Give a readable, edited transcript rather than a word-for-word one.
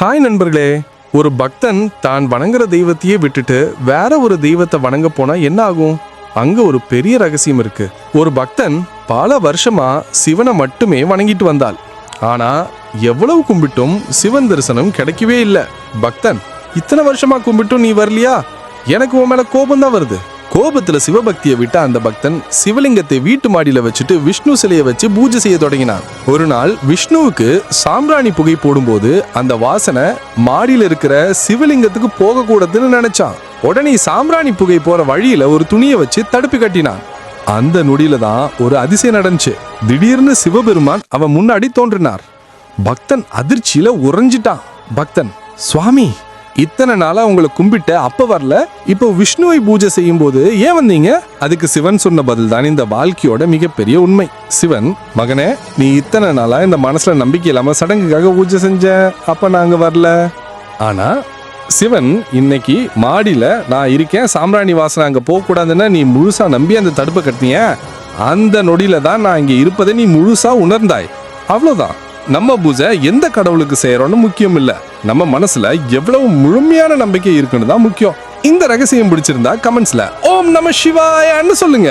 Hi நண்பர்களே. ஒரு பக்தன் தான் வணங்குற தெய்வத்தையே விட்டுட்டு வேற ஒரு தெய்வத்தை வணங்க போனா என்ன ஆகும்? அங்க ஒரு பெரிய ரகசியம் இருக்கு. ஒரு பக்தன் பல வருஷமா சிவனை மட்டுமே வணங்கிட்டு வந்தாள். ஆனா எவ்வளவு கும்பிட்டும் சிவன் தரிசனம் கிடைக்கவே இல்லை. பக்தன், இத்தனை வருஷமா கும்பிட்டும் நீ வரலையா? எனக்கு உன் மேல கோபம் தான் வருது. கோபத்துல சிவபக்தியை விட்ட அந்த பக்தன் சிவலிங்கத்தை வீட்டு மாடியில வச்சுட்டு விஷ்ணு சிலையை வச்சு பூஜை செய்ய தொடங்கினான். ஒரு நாள் விஷ்ணுவுக்கு சாம்பிராணி புகை போடும்போது அந்த வாசனை மாடியில இருக்கிற சிவலிங்கத்துக்கு போக கூடாதுன்னு நினைச்சான். உடனே சாம்பிராணி புகை போற வழியில ஒரு துணியை வச்சு தடுப்பு கட்டினான். அந்த நொடியில தான் ஒரு அதிசயம் நடந்துச்சு. திடீர்னு சிவபெருமான் அவன் முன்னாடி தோன்றினார். பக்தன் அதிர்ச்சியில உறைஞ்சிட்டான். பக்தன், சுவாமி, இத்தனை நாளா உங்களை கும்பிட்ட அப்ப வரல, இப்போ விஷ்ணுவை பூஜை செய்யும் போது ஏன் வந்தீங்க? அதுக்கு சிவன் சொன்ன பதில் தான் இந்த வாழ்க்கையோட மிகப்பெரிய உண்மை. சிவன், மகனே, நீ இத்தனை நாளா இந்த மனசுல நம்பிக்கை இல்லாம சடங்குக்காக பூஜை செஞ்ச, அப்ப நாங்க வரல. ஆனா சிவன், இன்னைக்கு மாடியில நான் இருக்கேன், சாம்பிராணி வாசனை அங்க போக கூடாதுன்னா நீ முழுசா நம்பி அந்த தடுப்பை கட்டினிய. அந்த நொடியில தான் நான் இங்க இருப்பதை நீ முழுசா உணர்ந்தாய். அவ்வளவுதான். நம்ம பூஜை எந்த கடவுளுக்கு செய்யறோம்னு முக்கியம் இல்ல, நம்ம மனசுல எவ்வளவு முழுமையான நம்பிக்கை இருக்குன்னு தான் முக்கியம். இந்த ரகசியம் பிடிச்சிருந்தா கமெண்ட்ஸ்ல ஓம் நம சிவாயன்னு சொல்லுங்க.